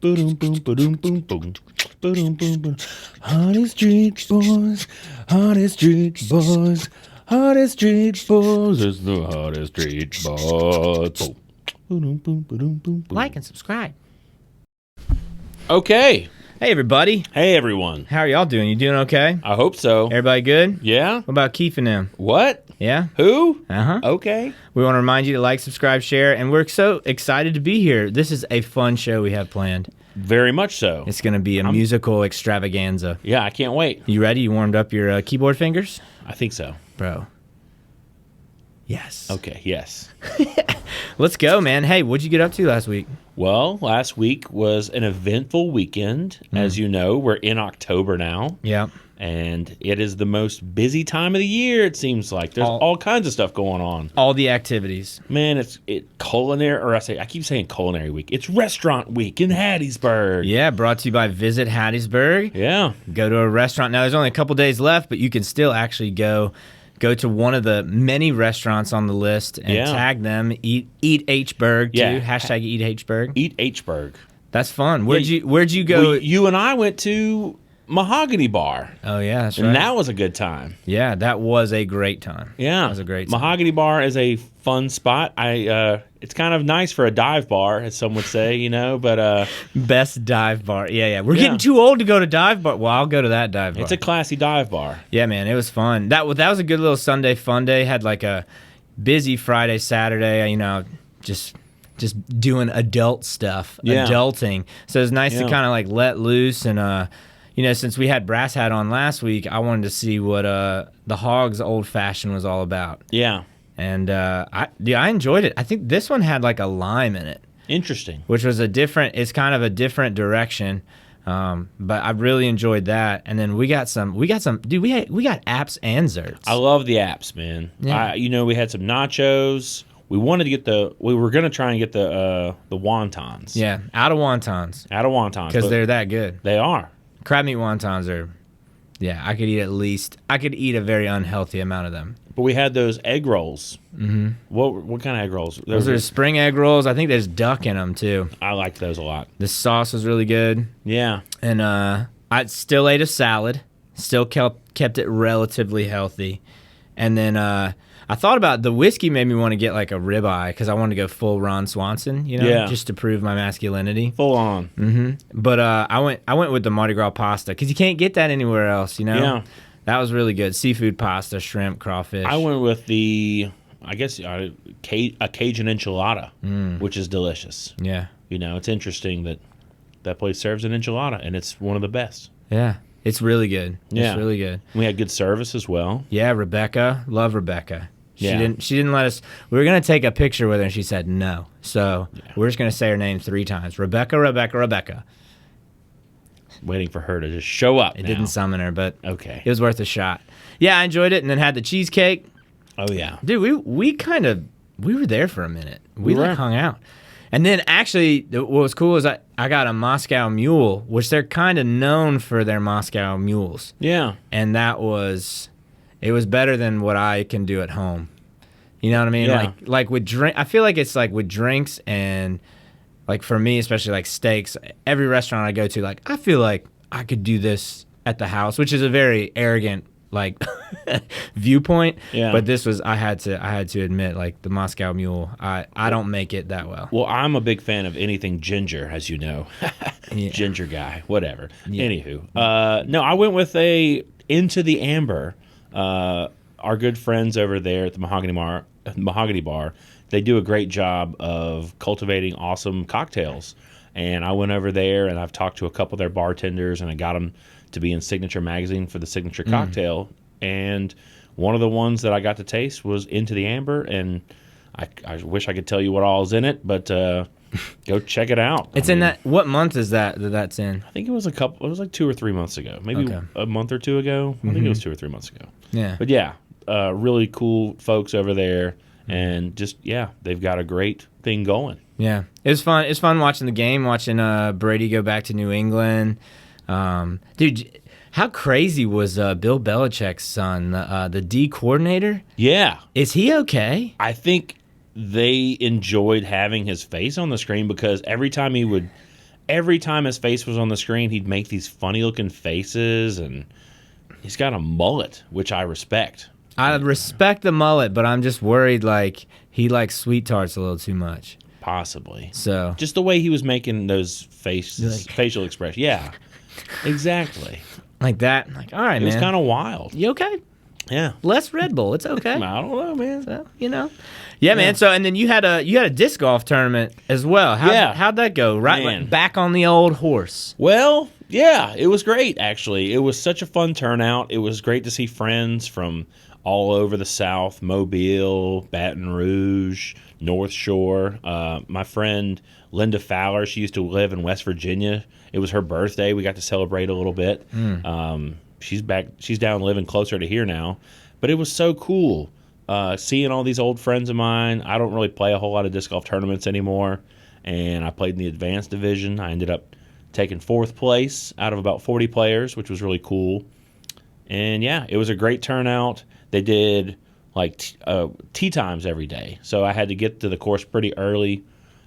Boom, boom, boom, boom, boom. Boom, boom, boom. Hottest street boys, hottest street boys, hottest street boys. It's the hottest street boys. Boom. Boom, boom, boom, boom, boom. Like and subscribe. Okay. Hey, everybody. Hey, everyone. How are y'all doing? You doing okay? I hope so. Everybody good? Yeah? What about Keith and them? What? Yeah? Who? Uh-huh. Okay. We want to remind you to like, subscribe, share, and we're so excited to be here. This is a fun show we have planned. Very much so. It's going to be a musical extravaganza. Yeah, I can't wait. You ready? You warmed up your keyboard fingers? I think so. Bro. Yes. Okay, yes. Let's go, man. Hey, what'd you get up to last week? Well, last week was an eventful weekend. As you know, we're in October now. Yeah. And it is the most busy time of the year, it seems like. There's all kinds of stuff going on. All the activities. Man, it's culinary, or I keep saying culinary week. It's restaurant week in Hattiesburg. Yeah, brought to you by Visit Hattiesburg. Yeah. Go to a restaurant. Now, there's only a couple days left, but you can still actually go to one of the many restaurants on the list and tag them. Eat Hburg, too. Yeah. Hashtag Eat Hburg. Eat Hburg. That's fun. Where'd you go? You and I went to Mahogany Bar. Oh, yeah, that's right. And that was a good time. Yeah, that was a great time. Yeah. That was a great time. Mahogany Bar is a fun spot. It's kind of nice for a dive bar, as some would say, but best dive bar. Yeah. We're getting too old to go to dive bar. Well, I'll go to that dive bar. It's a classy dive bar. Yeah, man, it was fun. That was a good little Sunday fun day. Had like a busy Friday, Saturday, just doing adult stuff, adulting. So it was nice to kind of like let loose and since we had Brass Hat on last week, I wanted to see what the Hogs Old Fashioned was all about. Yeah. And I enjoyed it. I think this one had like a lime in it. Interesting. Which was it's kind of a different direction. But I really enjoyed that. And then we got some, dude, we got apps and zerts. I love the apps, man. Yeah. We had some nachos. We were going to try and get the wontons. Yeah, out of wontons. Because they're that good. They are. Crab meat wontons are, I could eat a very unhealthy amount of them. But we had those egg rolls. Mm-hmm. What kind of egg rolls? Those are spring egg rolls. I think there's duck in them, too. I liked those a lot. The sauce was really good. Yeah. And I still ate a salad. Still kept it relatively healthy. And then I thought about the whiskey made me want to get like a ribeye because I wanted to go full Ron Swanson, just to prove my masculinity. Full on. Mm-hmm. But I went with the Mardi Gras pasta because you can't get that anywhere else, Yeah. That was really good. Seafood pasta, shrimp, crawfish. I went with a Cajun enchilada, which is delicious. Yeah. It's interesting that place serves an enchilada, and it's one of the best. Yeah. It's really good. Yeah. It's really good. We had good service as well. Yeah, Rebecca. Love Rebecca. She Yeah. didn't let us. We were going to take a picture with her, and she said no. So we're just going to say her name 3 times. Rebecca, Rebecca, Rebecca. Waiting for her to just show up. It didn't summon her, but okay. It was worth a shot. Yeah, I enjoyed it, and then had the cheesecake. Oh, yeah. Dude, we were there for a minute. We hung out. And then actually, what was cool is I got a Moscow Mule, which they're kind of known for their Moscow Mules. Yeah. And it was better than what I can do at home. You know what I mean? Yeah. Like with drink, I feel like it's like with drinks and like for me, especially like steaks, every restaurant I go to, like I feel like I could do this at the house, which is a very arrogant like viewpoint. Yeah. But this was I had to admit, like the Moscow Mule, I don't make it that well. Well, I'm a big fan of anything ginger, as you know. Ginger guy, whatever. Yeah. Anywho, no, I went with Into the Amber. Our good friends over there at the Mahogany Bar, they do a great job of cultivating awesome cocktails. And I went over there, and I've talked to a couple of their bartenders, and I got them to be in Signature Magazine for the Signature Cocktail. And one of the ones that I got to taste was Into the Amber, and I wish I could tell you what all is in it, but go check it out. It's in that. What month is that's in? I think it was like 2 or 3 months ago, maybe a month or two ago. I think it was 2 or 3 months ago. Yeah. But yeah, really cool folks over there, and just they've got a great thing going. Yeah, it was fun. It's fun watching the game, watching Brady go back to New England. Dude, how crazy was Bill Belichick's son, the D coordinator? Yeah, is he okay? I think they enjoyed having his face on the screen because every time he would every time his face was on the screen, he'd make these funny looking faces, and he's got a mullet, which I respect. I respect the mullet, but I'm just worried like he likes sweet tarts a little too much. Possibly. So just the way he was making those facial expressions. Yeah, exactly. Like that. Like, all right, man. It was kind of wild. You okay? Yeah. Less Red Bull. It's okay. I don't know, man. So, Yeah, man. So, and then you had a disc golf tournament as well. How'd that go? Right, like, back on the old horse. Well, yeah, it was great, actually. It was such a fun turnout. It was great to see friends from all over the South, Mobile, Baton Rouge, North Shore. My friend Linda Fowler, she used to live in West Virginia. It was her birthday. We got to celebrate a little bit. She's back. She's down living closer to here now. But it was so cool seeing all these old friends of mine. I don't really play a whole lot of disc golf tournaments anymore, and I played in the advanced division. I ended up taking 4th place out of about 40 players, which was really cool. And yeah, it was a great turnout. They did like tee times every day, so I had to get to the course pretty early.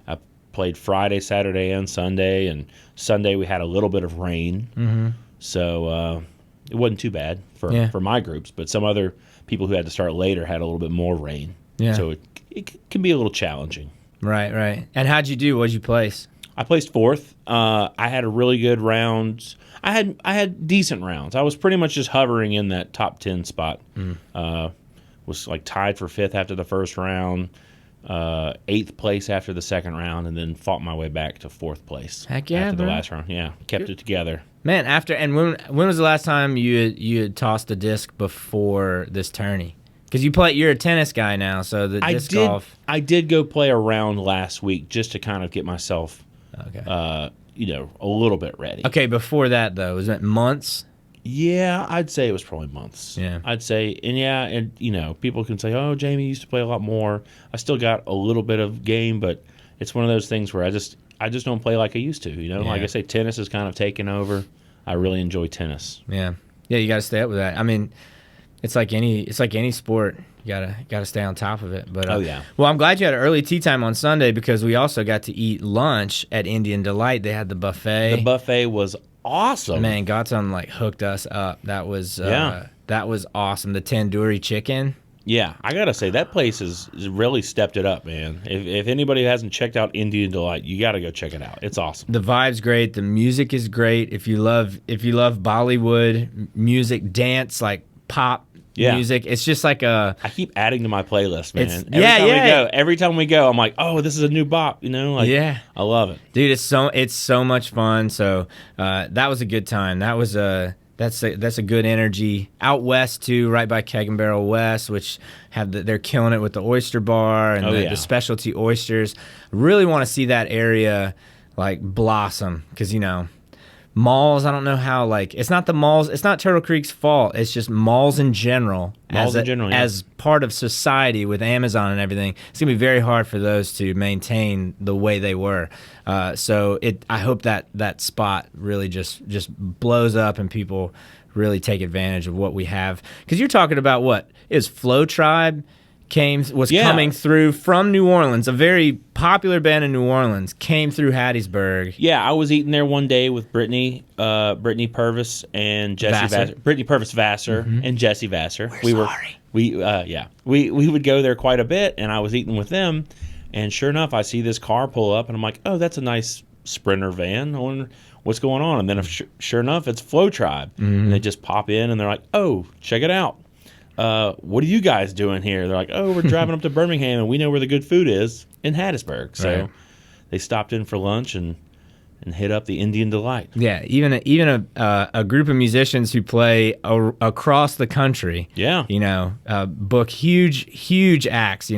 I played Friday, Saturday, and Sunday, and Sunday we had a little bit of rain, so it wasn't too bad for my groups. But some other people who had to start later had a little bit more rain, so it can be a little challenging. Right. And how'd you do? What'd you place? I placed 4th. I had a really good round. I had decent rounds. I was pretty much just hovering in that top 10 spot. Was like tied for 5th after the first round, 8th place after the second round, and then fought my way back to 4th place. Heck yeah, after bro. the last round. Yeah, kept it together. Man, when was the last time you had tossed a disc before this tourney? Because you're a tennis guy now, so the disc golf. I did go play a round last week just to kind of get myself, a little bit ready. Okay, before that though, was it months? Yeah, I'd say it was probably months. Yeah, I'd say, and people can say, "Oh, Jamie used to play a lot more." I still got a little bit of game, but it's one of those things where I just don't play like I used to. Like I say, tennis is kind of taken over. I really enjoy tennis. Yeah, you got to stay up with that. I mean, it's like any sport. You gotta stay on top of it. But well, I'm glad you had an early tea time on Sunday because we also got to eat lunch at Indian Delight. They had the buffet. The buffet was awesome. Man, Gautam hooked us up. That was awesome. The tandoori chicken. Yeah, I gotta say that place has really stepped it up, man. If anybody hasn't checked out Indian Delight, you gotta go check it out. It's awesome. The vibe's great. The music is great. If you love Bollywood music, dance, like pop music, it's just like I keep adding to my playlist, man. Every time we go, I'm like, oh, this is a new bop. I love it, dude. It's so much fun. So that was a good time. That's a good energy. Out west too, right by Keg and Barrel West, which they're killing it with the oyster bar and the specialty oysters. Really want to see that area like blossom because malls. I don't know how it's not the malls. It's not Turtle Creek's fault. It's just malls in general. As part of society with Amazon and everything, it's gonna be very hard for those to maintain the way they were. So I hope that spot really just blows up and people really take advantage of what we have. Because you're talking about what is Flow Tribe coming through from New Orleans, a very popular band in New Orleans, came through Hattiesburg. Yeah, I was eating there one day with Brittany Purvis and Jesse Vassar. Brittany Purvis Vassar and Jesse Vassar. We would go there quite a bit, and I was eating with them, and sure enough, I see this car pull up, and I'm like, oh, that's a nice Sprinter van. I wonder what's going on, and then sure enough, it's Flow Tribe, and they just pop in, and they're like, oh, check it out. What are you guys doing here? They're like, oh, we're driving up to Birmingham, and we know where the good food is in Hattiesburg. So they stopped in for lunch and hit up the Indian Delight. Yeah, even a group of musicians who play across the country. Yeah, book huge acts.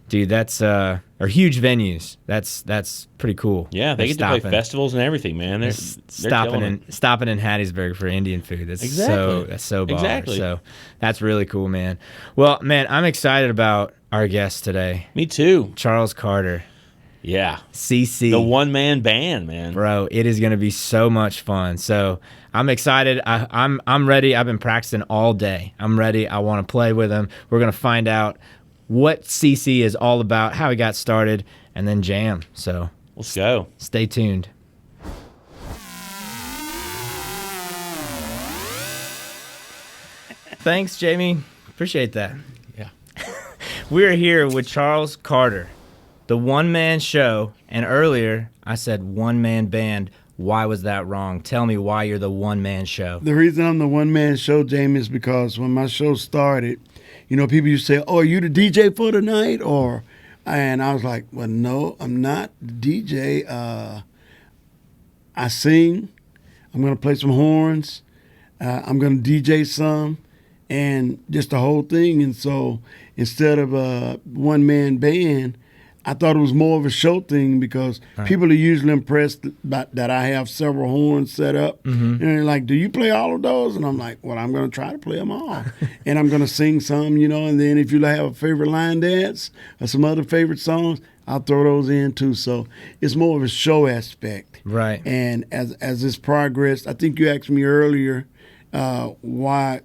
Dude, that's or huge venues. That's pretty cool. Yeah, they get to play festivals and everything, man. They're stopping in Hattiesburg for Indian food. That's so baller. Exactly. So that's really cool, man. Well, man, I'm excited about our guest today. Me too. Charles Carter. Yeah. CC. The one-man band, man. Bro, it is going to be so much fun. So I'm excited. I'm ready. I've been practicing all day. I'm ready. I want to play with him. We're going to find out what CC is all about, how he got started, and then jam. So let's go. Stay tuned. Thanks, Jamie. Appreciate that. Yeah. We're here with Charles Carter, the one-man show. And earlier, I said one-man band. Why was that wrong? Tell me why you're the one-man show. The reason I'm the one-man show, Jamie, is because when my show started, people used to say, "Oh, are you the DJ for tonight?" And I was like, "Well, no, I'm not the DJ. I sing. I'm going to play some horns. I'm going to DJ some, and just the whole thing." And so instead of a one-man band, I thought it was more of a show thing because people are usually impressed that I have several horns set up. And they're like, "Do you play all of those?" And I'm like, "Well, I'm going to try to play them all." And I'm going to sing some, and then if you have a favorite line dance or some other favorite songs, I'll throw those in too. So it's more of a show aspect. Right. And as this progressed, I think you asked me earlier, why,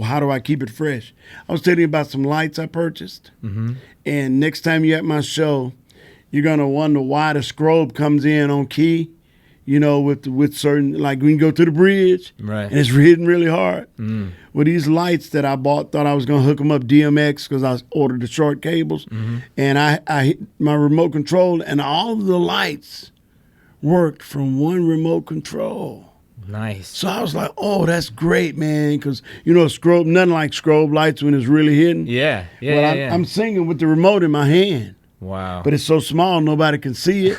how do I keep it fresh? I was telling you about some lights I purchased. And next time you're at my show, you're going to wonder why the strobe comes in on key, with certain, like when you go to the bridge, right, and it's hitting really hard. Well, these lights that I bought, thought I was going to hook them up DMX because I ordered the short cables. And I hit my remote control, and all of the lights worked from one remote control. Nice. So I was like, "Oh, that's great, man," because strobe, nothing like strobe lights when it's really hitting. Yeah. I'm singing with the remote in my hand. Wow. But it's so small, nobody can see it.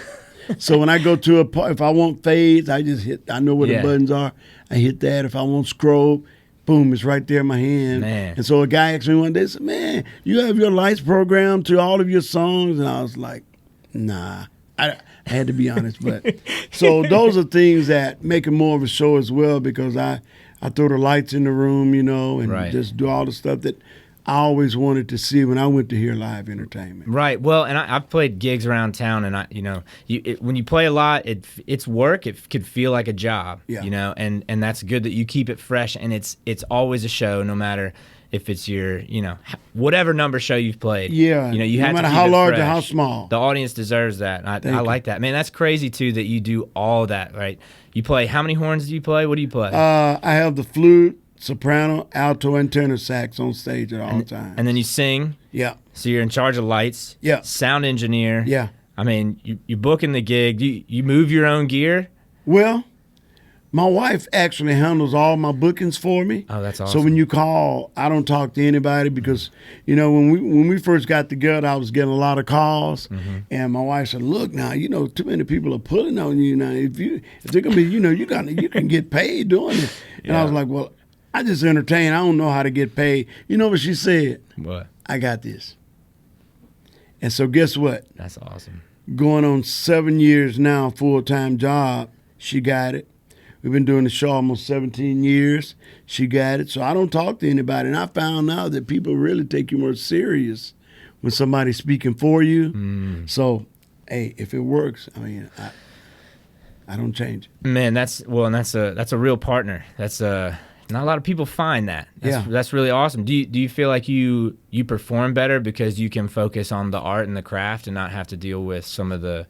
So when I go to if I want fades, I just hit. I know where the buttons are. I hit that. If I want strobe, boom, it's right there in my hand. Man. And so a guy asked me one day, said, "Man, you have your lights programmed to all of your songs?" And I was like, "Nah." I had to be honest, but so those are things that make it more of a show as well because I throw the lights in the room, and just do all the stuff that I always wanted to see when I went to hear live entertainment. Right. Well, and I've played gigs around town, and when you play a lot, it's work. It could feel like a job, and that's good that you keep it fresh, and it's always a show, no matter if it's your, whatever number show you've played. Yeah. You no have matter to keep how it large fresh. or how small. The audience deserves that. I like that. Man, that's crazy, too, that you do all that, right? You play, how many horns do you play? What do you play? I have the flute, soprano, alto, and tenor sax on stage at all times. And then you sing. Yeah. So you're in charge of lights. Yeah. Sound engineer. Yeah. I mean, you're booking the gig. You move your own gear? Well, my wife actually handles all my bookings for me. Oh, that's awesome. So when you call, I don't talk to anybody because, when we first got together, I was getting a lot of calls. And my wife said, "Look now, too many people are pulling on you now. If they're gonna be, you can get paid doing it." And I was like, "Well, I just entertain. I don't know how to get paid." You know what she said? What? "I got this." And so guess what? That's awesome. Going on 7 years now, full-time job. She got it. We've been doing the show almost 17 years. She got it. So I don't talk to anybody. And I found out that people really take you more serious when somebody's speaking for you. So, hey, if it works, I don't change it. Man, that's a real partner. That's not a lot of people find that. That's really awesome. Do you feel like you perform better because you can focus on the art and the craft and not have to deal with some of the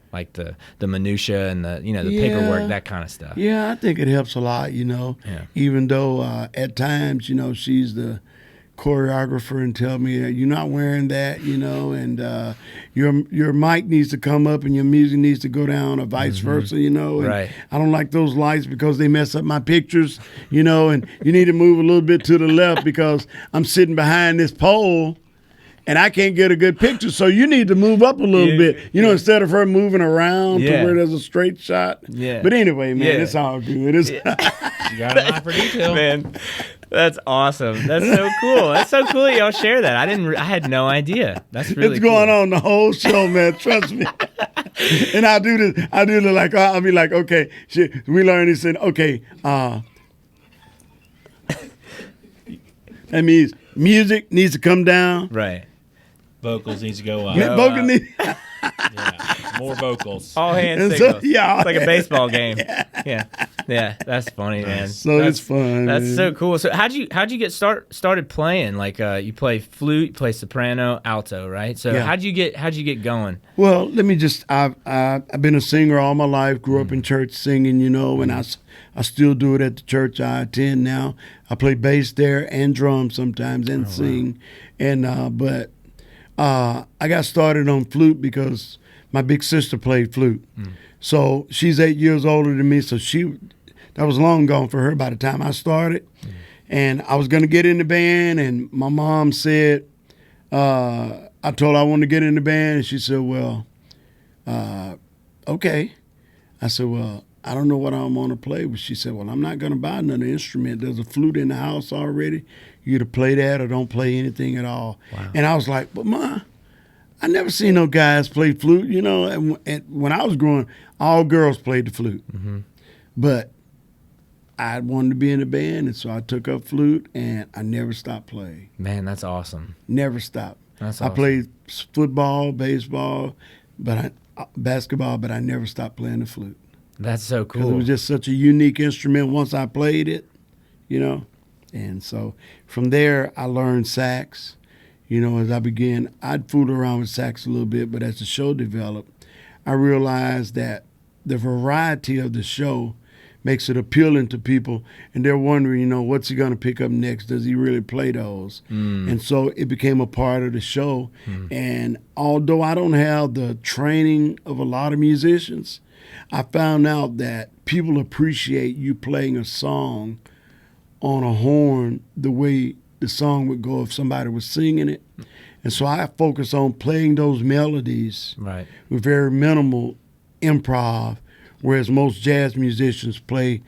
minutia and the paperwork, that kind of stuff? Yeah, I think it helps a lot, Yeah. Even though at times, she's the choreographer and tell me you're not wearing that, and your mic needs to come up and your music needs to go down, or vice versa, and right. I don't like those lights because they mess up my pictures, and you need to move a little bit to the left because I'm sitting behind this pole and I can't get a good picture, so you need to move up a little bit, instead of her moving around to where there's a straight shot. Yeah. But anyway, man, it's all good. You got an eye for detail. Man, that's awesome. That's so cool. That's so cool y'all share that. I had no idea. That's really It's going on the whole show, man. Trust me. And I'll do this. I'll be like, okay, shit. We learned this, and okay, that means music needs to come down. Right. Vocals needs to go up. Vocal needs. More vocals. All hand And so- signals. yeah. It's like a baseball game. Yeah. That's funny, man. So it's fun. That's man. so cool. So how'd you get started playing? Like you play flute, you play soprano, alto, right? So Yeah. how'd you get going? Well, let me just. I've been a singer all my life. Grew up in church singing, and I still do it at the church I attend now. I play bass there and drums sometimes and sing, but I got started on flute because my big sister played flute. So she's 8 years older than me. So that was long gone for her by the time I started, and I was gonna get in the band, and my mom said. I told her I wanted to get in the band, and she said, well, okay. I said, well, I don't know what I'm going to play. But she said, well, I'm not going to buy another instrument. There's a flute in the house already. You either play that or don't play anything at all. Wow. And I was like, but Ma, I never seen no guys play flute, And when I was growing, all girls played the flute. But I wanted to be in a band, and so I took up flute, and I never stopped playing. Man, that's awesome. Never stopped. That's I awesome. played football, baseball, basketball, but I never stopped playing the flute. That's so 'Cause cool. it was just such a unique instrument once I played it, And so from there, I learned sax. As I began, I'd fool around with sax a little bit, but as the show developed, I realized that the variety of the show makes it appealing to people, and they're wondering, what's he going to pick up next? Does he really play those? And so it became a part of the show. And although I don't have the training of a lot of musicians, I found out that people appreciate you playing a song on a horn the way the song would go if somebody was singing it. And so I focus on playing those melodies Right. with very minimal improv, whereas most jazz musicians play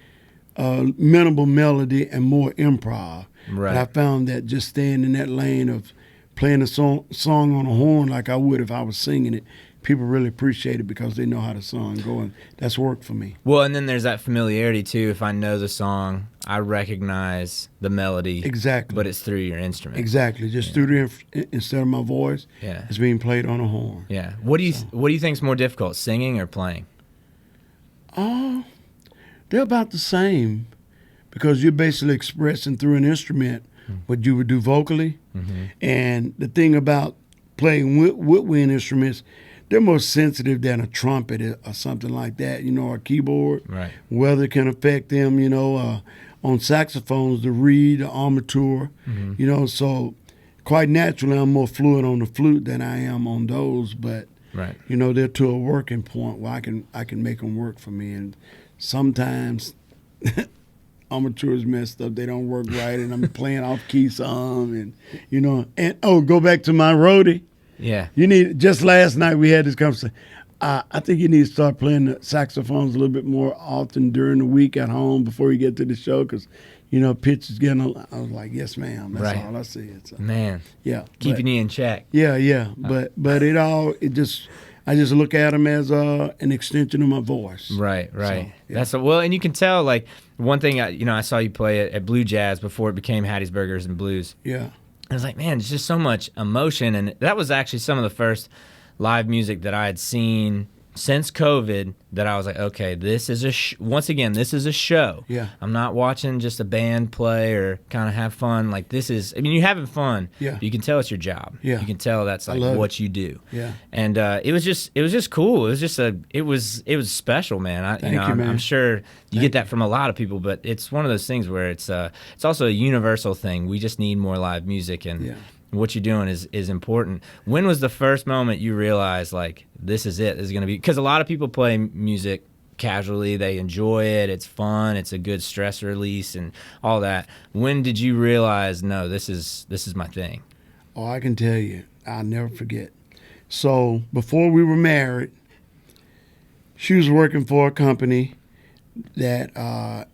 minimal melody and more improv. Right. But I found that just staying in that lane of playing a song on a horn like I would if I was singing it, people really appreciate it because they know how the song goes, and that's worked for me. Well, and then there's that familiarity too. If I know the song, I recognize the melody. Exactly. But it's through your instrument. Exactly. Just through instead of my voice, Yeah. it's being played on a horn. Yeah. What do you think's more difficult, singing or playing? They're about the same because you're basically expressing through an instrument what you would do vocally. And the thing about playing woodwind instruments, they're more sensitive than a trumpet or something like that, or a keyboard. Right. Weather can affect them, on saxophones, the reed, the armature, so quite naturally I'm more fluid on the flute than I am on those, but Right. they're to a working point where I can make them work for me, and sometimes armature's messed up, they don't work right, and I'm playing off key some, and go back to my roadie. Yeah. Just last night we had this conversation. I think you need to start playing the saxophones a little bit more often during the week at home before you get to the show, because pitch is getting. I was like, yes, ma'am. That's Right. all I said. So, Man. yeah, Keeping you in check. yeah. But I just look at them as an extension of my voice. Right. So, yeah. That's and you can tell, like, one thing I saw you play at Blue Jazz before it became Hattie's Burgers and Blues. Yeah. I was like, man, it's just so much emotion, and that was actually some of the first live music that I had seen since COVID that I was like, okay, this is once again, this is a show. Yeah. I'm not watching just a band play or kind of have fun. Like, this is, you're having fun. Yeah. But you can tell it's your job. Yeah. You can tell that's like love what you do. Yeah. And it was just cool. It was special, man. Thank you, man. I'm sure you get that from a lot of people, but it's one of those things where it's also a universal thing. We just need more live music, and Yeah. what you're doing is important. When was the first moment you realized, like, this is it? This is going to be, because a lot of people play music casually. They enjoy it. It's fun. It's a good stress release and all that. When did you realize, no, this is my thing? Oh, I can tell you, I'll never forget. So before we were married, she was working for a company that,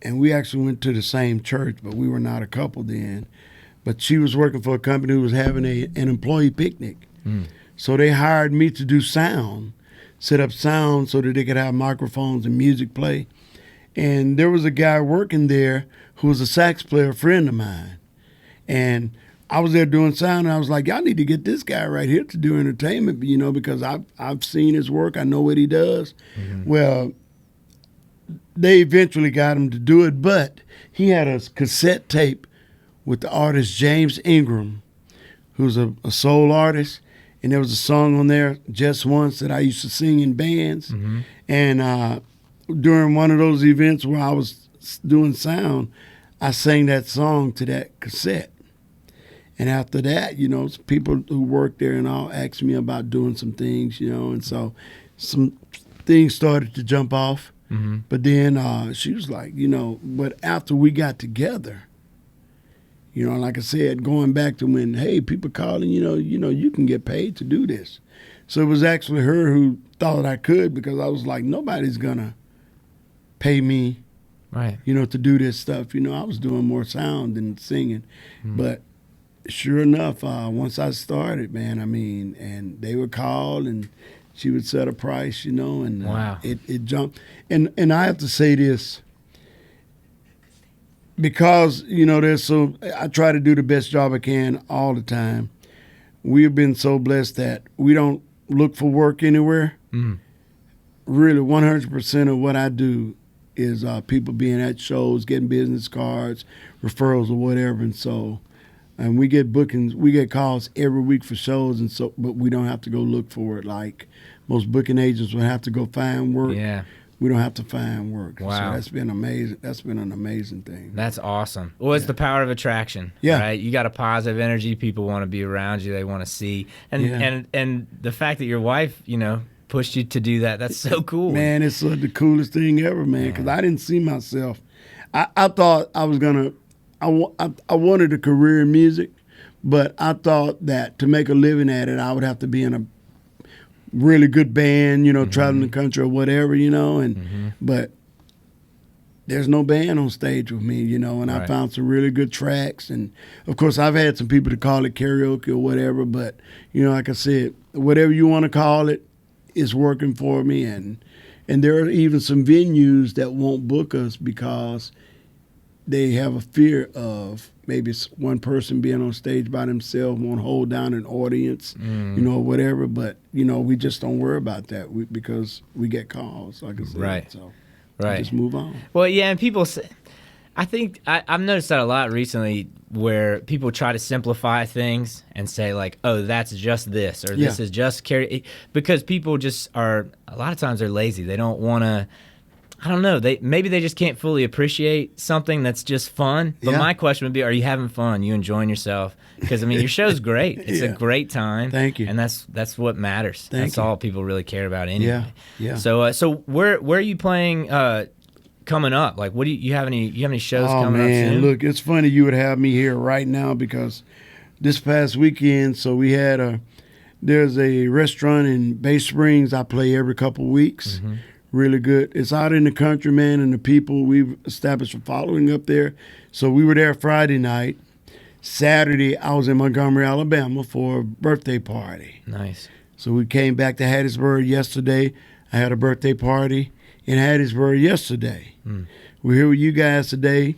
and we actually went to the same church, but we were not a couple then. But she was working for a company who was having an employee picnic. So they hired me to do sound, set up sound so that they could have microphones and music play. And there was a guy working there who was a sax player, a friend of mine. And I was there doing sound, and I was like, y'all need to get this guy right here to do entertainment, you know, because I've seen his work. I know what he does. Mm-hmm. Well, they eventually got him to do it, but he had a cassette tape with the artist James Ingram, who's a soul artist, and there was a song on there, Just Once, that I used to sing in bands. Mm-hmm. And during one of those events where I was doing sound, I sang that song to that cassette. And after that, you know, people who worked there and all asked me about doing some things, you know, and so some things started to jump off. Mm-hmm. But then she was like, you know, but after we got together, you know, like I said, going back to when, hey, people calling, you know, you can get paid to do this. So it was actually her who thought I could, because I was like, nobody's gonna pay me, right? You know, to do this stuff. You know, I was doing more sound than singing, but sure enough, once I started, man, I mean, and they would call and she would set a price, you know, and wow. It jumped. And I have to say this, because, you know, I try to do the best job I can all the time. We've been so blessed that we don't look for work anywhere. Mm. Really, 100% of what I do is people being at shows, getting business cards, referrals, or whatever. And so, and we get bookings, we get calls every week for shows, and so, but we don't have to go look for it like most booking agents would have to go find work. Yeah. We don't have to find work. Wow. So that's been amazing. That's been an amazing thing. That's awesome. Well, it's the power of attraction. Yeah. Right? You got a positive energy. People want to be around you. They want to see. And the fact that your wife, you know, pushed you to do that, that's so cool. Man, it's the coolest thing ever, man, because I didn't see myself. I thought I was going to, I wanted a career in music, but I thought that to make a living at it, I would have to be in a really good band, you know, traveling the country or whatever, you know, and but there's no band on stage with me, you know, and I found some really good tracks, and of course I've had some people to call it karaoke or whatever, but you know, like I said, whatever you want to call it is working for me, and there are even some venues that won't book us because they have a fear of maybe one person being on stage by themselves won't hold down an audience, you know, whatever. But, you know, we just don't worry about that because we get calls, like I said. Right. So right. Just move on. Well, yeah, and people say, I think I've noticed that a lot recently where people try to simplify things and say like, oh, that's just this, or this is just because people just are, a lot of times they're lazy. They don't want to, I don't know. Maybe they just can't fully appreciate something that's just fun. But my question would be, are you having fun? You enjoying yourself? Because I mean, your show's great. It's a great time. Thank you. And that's what matters. That's all people really care about anyway. Yeah. So where are you playing coming up? Like, what do you have any shows coming up soon? Look, it's funny you would have me here right now because this past weekend, so we had there's a restaurant in Bay Springs I play every couple of weeks. Mm-hmm. Really good. It's out in the country, man, and the people, we've established a following up there. So we were there Friday night. Saturday, I was in Montgomery, Alabama for a birthday party. Nice. So we came back to Hattiesburg yesterday. I had a birthday party in Hattiesburg yesterday. We're here with you guys today.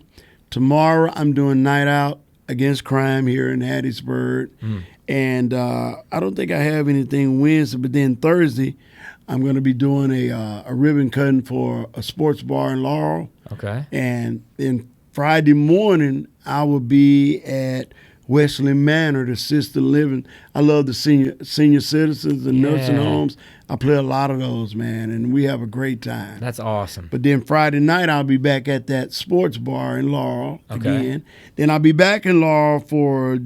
Tomorrow, I'm doing Night Out Against Crime here in Hattiesburg. And I don't think I have anything Wednesday, but then Thursday, I'm going to be doing a ribbon cutting for a sports bar in Laurel. Okay. And then Friday morning, I will be at Wesley Manor, the assisted living. I love the senior citizens and nursing homes. I play a lot of those, man, and we have a great time. That's awesome. But then Friday night, I'll be back at that sports bar in Laurel again. Then I'll be back in Laurel for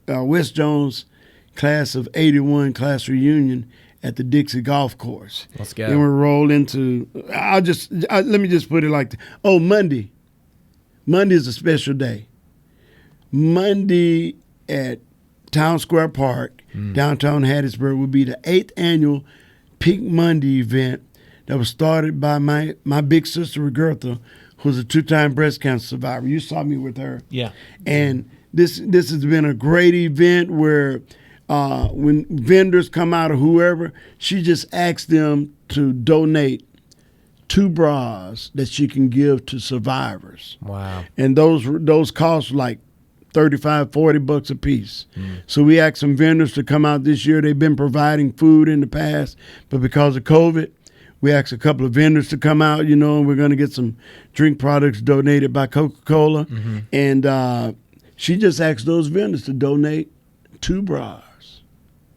West Jones class of 81 class reunion at the Dixie Golf Course. Let's go. Then we roll into, let me just put it like this. Oh, Monday. Monday is a special day. Monday at Town Square Park, downtown Hattiesburg, will be the 8th annual Pink Monday event that was started by my big sister, Roberta, who's a 2-time breast cancer survivor. You saw me with her. Yeah. And this has been a great event where when vendors come out or whoever, she just asks them to donate 2 bras that she can give to survivors. Wow. And those cost like $35, $40 a piece. So we asked some vendors to come out this year. They've been providing food in the past, but because of COVID, we asked a couple of vendors to come out, and we're going to get some drink products donated by Coca-Cola. And she just asked those vendors to donate 2 bras.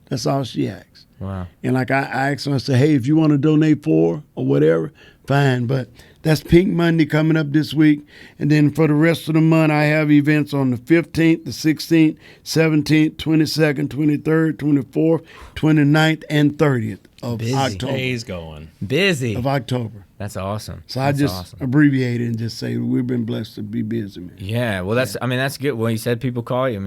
That's all she asked. Wow. And like I asked them, I said, hey, if you want to donate 4 or whatever, fine. But that's Pink Monday coming up this week. And then for the rest of the month, I have events on the 15th, the 16th, 17th, 22nd, 23rd, 24th, 29th, and 30th of October. Days going. Busy. Of October. That's awesome. So that's I just abbreviate it and just say we've been blessed to be busy, man. Yeah, well, that's good. Well, you said people call you.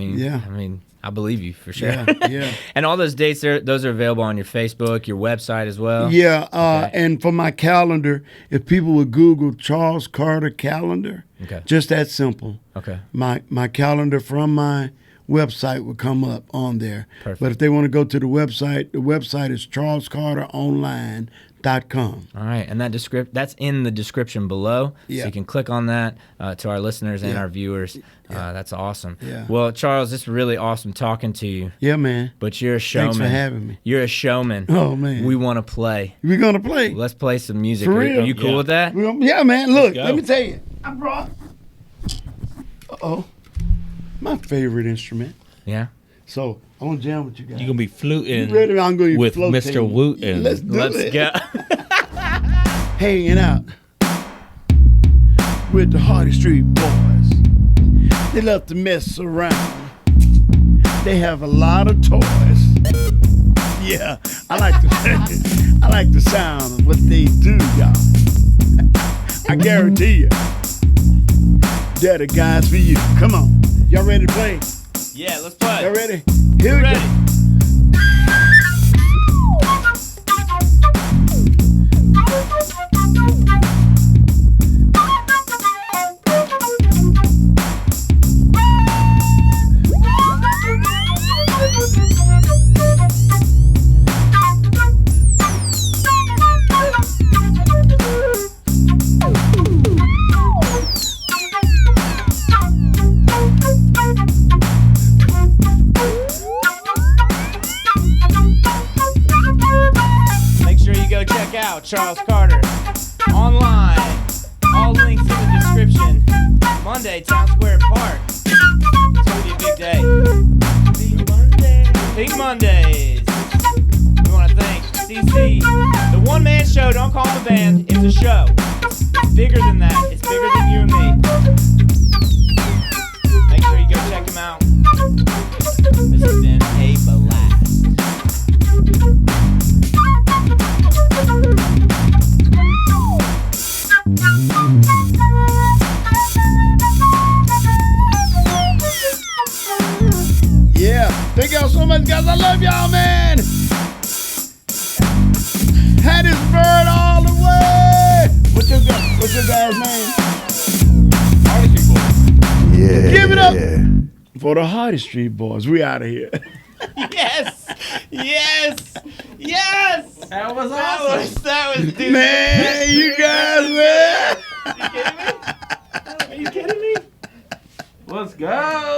I believe you for sure. Yeah. And all those dates those are available on your Facebook, your website as well. Yeah, and for my calendar, if people would Google Charles Carter calendar, just that simple. Okay. My calendar from my website will come up on there. Perfect. But if they want to go to the website is charlescarteronline.com. All right, and that's in the description below, so you can click on that to our listeners and our viewers. That's awesome. Yeah. Well, Charles, it's really awesome talking to you. Yeah, man. But you're a showman. Thanks for having me. You're a showman. Oh, man. We want to play. We're going to play. Let's play some music. For real? Are you cool with that? Yeah, man. Look, let me tell you. I brought, my favorite instrument. Yeah. So I'm going to jam with you guys. You're going to be fluting ready? I'm going to with Mr. Wooton. Let's go. Hanging out with the Hardy Street Boys. They love to mess around. They have a lot of toys. Yeah, I like the sound of what they do, y'all. I guarantee you, they're the guys for you. Come on, y'all ready to play? Yeah, let's play. Y'all ready? Here we go. Charles Carter online. All links in the description. Monday, Town Square Park. It's gonna be a big day. Pink Mondays. We want to thank CC. The one-man show. Don't call it a band. It's a show. It's bigger than that. It's bigger than you and me. Make sure you go check him out. This has been a blast. Yeah, thank y'all so much, guys. I love y'all, man. Had this bird all the way. What's your guy's name? Hardy Street Boys. Yeah. Give it up for the Hardy Street Boys. We out of here. Yes. That was awesome. That was dude. Man, you guys, man. Are you kidding me? Let's go.